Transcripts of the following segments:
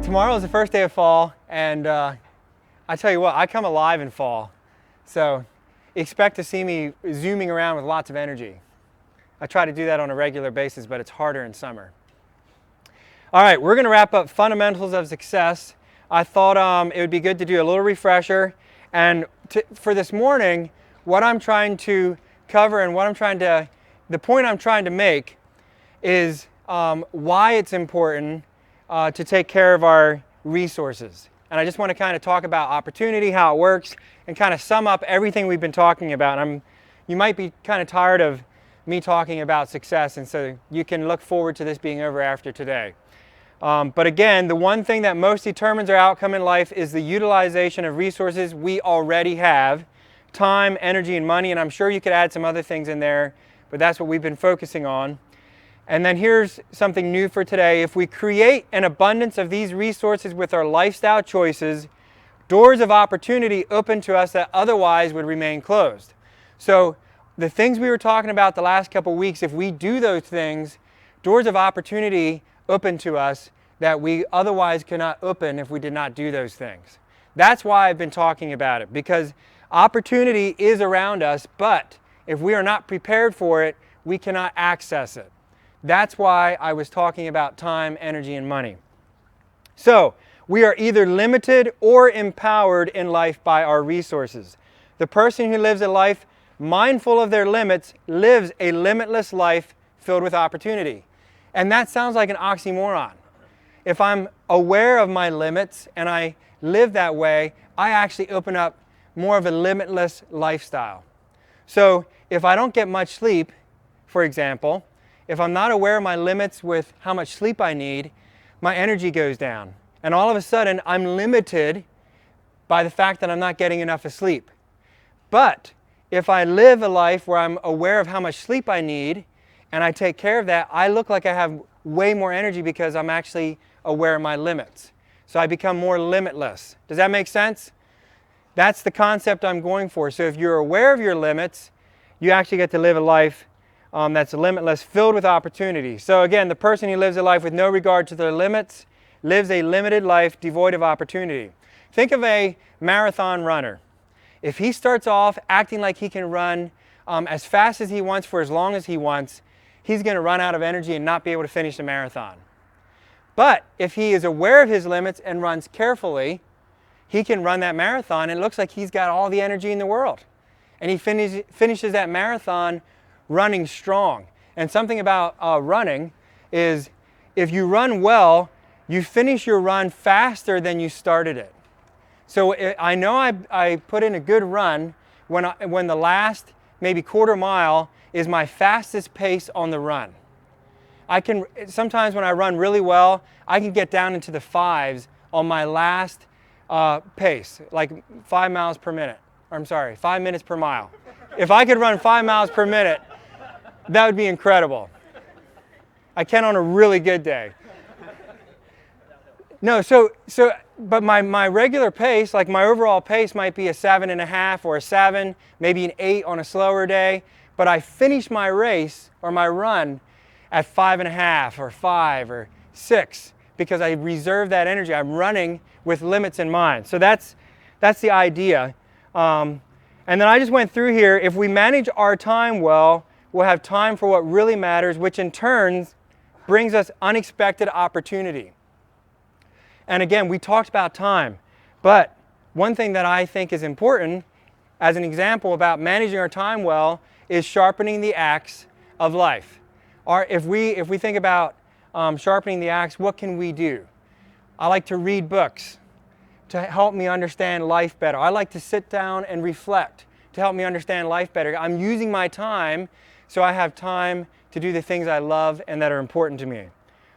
Tomorrow is the first day of fall, and I tell you what, I come alive in fall. So expect to see me zooming around with lots of energy. I try to do that on a regular basis, but it's harder in summer. All right, we're going to wrap up fundamentals of success. I thought it would be good to do a little refresher. And for this morning, what I'm trying to cover and the point I'm trying to make is why it's important to take care of our resources. And I just want to kind of talk about opportunity, how it works, and kind of sum up everything we've been talking about. You might be kind of tired of me talking about success, and so you can look forward to this being over after today. But again, the one thing that most determines our outcome in life is the utilization of resources we already have, time, energy, and money, and I'm sure you could add some other things in there, but that's what we've been focusing on. And then here's something new for today. If we create an abundance of these resources with our lifestyle choices, doors of opportunity open to us that otherwise would remain closed. So the things we were talking about the last couple weeks, if we do those things, doors of opportunity open to us that we otherwise could not open if we did not do those things. That's why I've been talking about it, because opportunity is around us, but if we are not prepared for it, we cannot access it. That's why I was talking about time, energy, and money. So, we are either limited or empowered in life by our resources. The person who lives a life mindful of their limits lives a limitless life filled with opportunity. And that sounds like an oxymoron. If I'm aware of my limits and I live that way, I actually open up more of a limitless lifestyle. So, if I don't get much sleep, for example, if I'm not aware of my limits with how much sleep I need, my energy goes down. And all of a sudden, I'm limited by the fact that I'm not getting enough of sleep. But if I live a life where I'm aware of how much sleep I need, and I take care of that, I look like I have way more energy because I'm actually aware of my limits. So I become more limitless. Does that make sense? That's the concept I'm going for. So if you're aware of your limits, you actually get to live a life that's limitless, filled with opportunity. So again, the person who lives a life with no regard to their limits lives a limited life devoid of opportunity. Think of a marathon runner. If he starts off acting like he can run as fast as he wants for as long as he wants, he's going to run out of energy and not be able to finish the marathon. But if he is aware of his limits and runs carefully, he can run that marathon and it looks like he's got all the energy in the world. And he finishes that marathon running strong. And something about running is if you run well, you finish your run faster than you started it. So I know I put in a good run when the last maybe quarter mile is my fastest pace on the run. Sometimes when I run really well, I can get down into the fives on my last pace, like 5 miles per minute. Or I'm sorry, 5 minutes per mile. If I could run 5 miles per minute, that would be incredible. I can on a really good day. No, but my regular pace, like my overall pace might be a 7.5 or a 7, maybe an 8 on a slower day, but I finish my race or my run at 5.5 or 5 or 6 because I reserve that energy. I'm running with limits in mind. So that's the idea. And then I just went through here, if we manage our time well, we'll have time for what really matters, which in turn brings us unexpected opportunity. And again, we talked about time, but one thing that I think is important as an example about managing our time well is sharpening the axe of life. If we think about sharpening the axe, what can we do? I like to read books to help me understand life better. I like to sit down and reflect to help me understand life better. I'm using my time so I have time to do the things I love and that are important to me.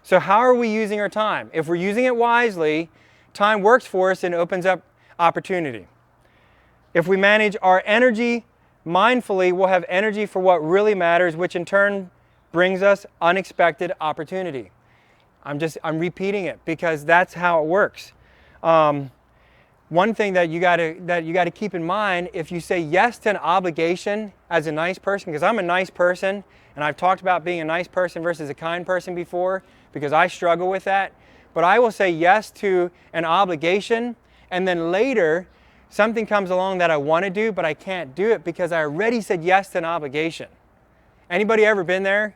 So how are we using our time? If we're using it wisely, time works for us and opens up opportunity. If we manage our energy mindfully, we'll have energy for what really matters, which in turn brings us unexpected opportunity. I'm repeating it because that's how it works. One thing that you got to keep in mind, if you say yes to an obligation as a nice person, because I'm a nice person, and I've talked about being a nice person versus a kind person before, because I struggle with that. but I will say yes to an obligation, and then later something comes along that I want to do, but I can't do it because I already said yes to an obligation. Anybody ever been there?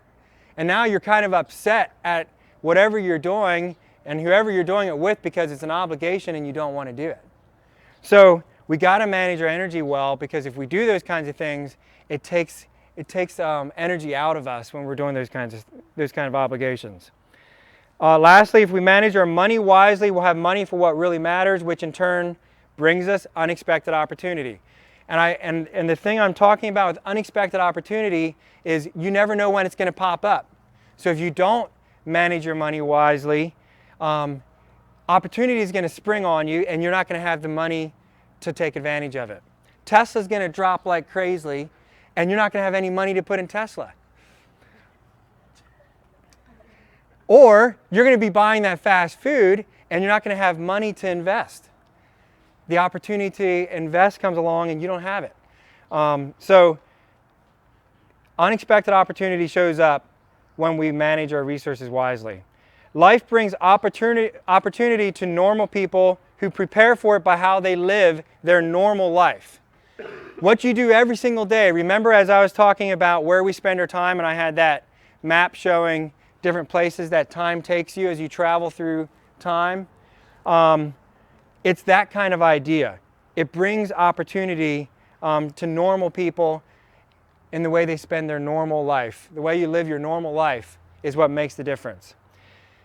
And now you're kind of upset at whatever you're doing and whoever you're doing it with because it's an obligation and you don't want to do it. So we got to manage our energy well, because if we do those kinds of things, it takes energy out of us when we're doing those kind of obligations. Lastly, if we manage our money wisely, we'll have money for what really matters, which in turn brings us unexpected opportunity. And the thing I'm talking about with unexpected opportunity is you never know when it's going to pop up. So if you don't manage your money wisely, opportunity is going to spring on you, and you're not going to have the money to take advantage of it. Tesla's going to drop like crazy, and you're not going to have any money to put in Tesla. Or you're going to be buying that fast food, and you're not going to have money to invest. The opportunity to invest comes along, and you don't have it. So unexpected opportunity shows up when we manage our resources wisely. Life brings opportunity to normal people who prepare for it by how they live their normal life. What you do every single day. Remember, as I was talking about where we spend our time, and I had that map showing different places that time takes you as you travel through time. It's that kind of idea. It brings opportunity to normal people in the way they spend their normal life. The way you live your normal life is what makes the difference.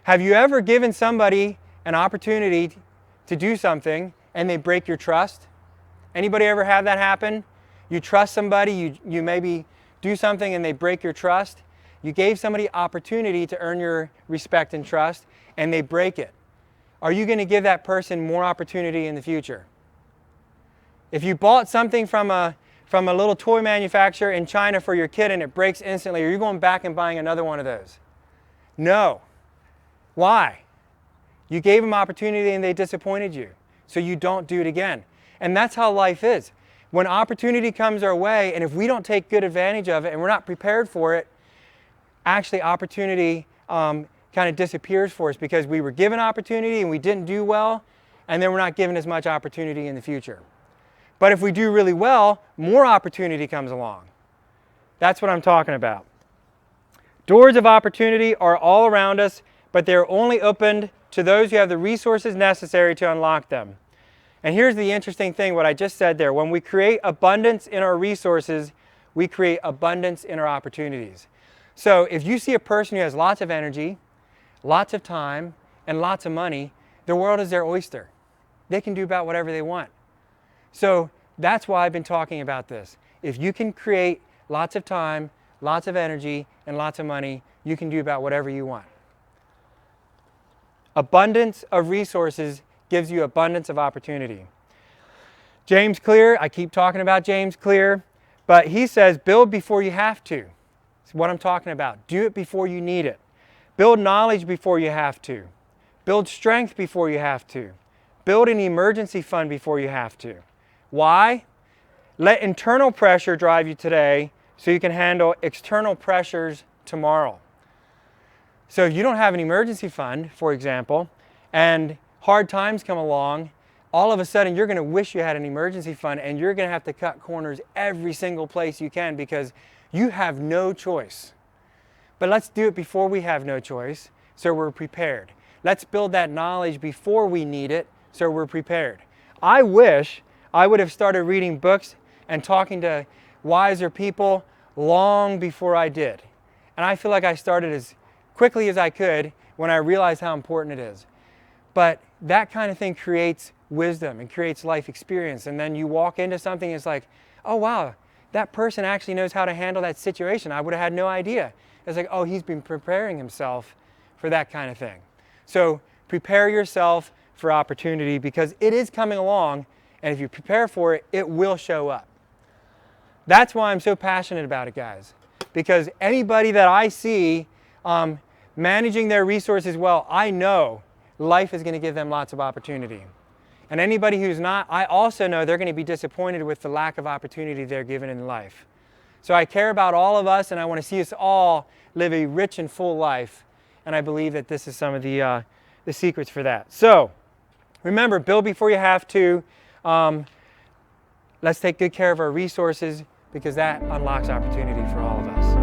Have you ever given somebody an opportunity to do something and they break your trust? Anybody ever have that happen? You trust somebody, you maybe do something and they break your trust. You gave somebody opportunity to earn your respect and trust, and they break it. Are you going to give that person more opportunity in the future? If you bought something from a little toy manufacturer in China for your kid and it breaks instantly, are you going back and buying another one of those? No. Why? You gave them opportunity and they disappointed you, so you don't do it again. And that's how life is. When opportunity comes our way, and if we don't take good advantage of it and we're not prepared for it, actually opportunity kind of disappears for us because we were given opportunity and we didn't do well, and then we're not given as much opportunity in the future. But if we do really well, more opportunity comes along. That's what I'm talking about. Doors of opportunity are all around us, but they're only opened to those who have the resources necessary to unlock them. And here's the interesting thing, what I just said there. When we create abundance in our resources, we create abundance in our opportunities. So if you see a person who has lots of energy, lots of time, and lots of money, the world is their oyster. They can do about whatever they want. So that's why I've been talking about this. If you can create lots of time, lots of energy, and lots of money, you can do about whatever you want. Abundance of resources gives you abundance of opportunity. James Clear, I keep talking about James Clear, but he says, build before you have to. That's what I'm talking about. Do it before you need it. Build knowledge before you have to. Build strength before you have to. Build an emergency fund before you have to. Why? Let internal pressure drive you today so you can handle external pressures tomorrow. So if you don't have an emergency fund, for example, and hard times come along, all of a sudden you're going to wish you had an emergency fund, and you're going to have to cut corners every single place you can because you have no choice. But let's do it before we have no choice, so we're prepared. Let's build that knowledge before we need it, so we're prepared. I wish I would have started reading books and talking to wiser people long before I did. And I feel like I started as quickly as I could when I realized how important it is. But that kind of thing creates wisdom and creates life experience. And then you walk into something, it's like, oh wow, that person actually knows how to handle that situation. I would have had no idea. It's like, oh, he's been preparing himself for that kind of thing. So prepare yourself for opportunity because it is coming along, and if you prepare for it, it will show up. That's why I'm so passionate about it, guys. Because anybody that I see managing their resources well, I know life is going to give them lots of opportunity. And anybody who's not, I also know they're going to be disappointed with the lack of opportunity they're given in life. So I care about all of us, and I want to see us all live a rich and full life. And I believe that this is some of the the secrets for that. So remember, build before you have to. Let's take good care of our resources, because that unlocks opportunity for all of us.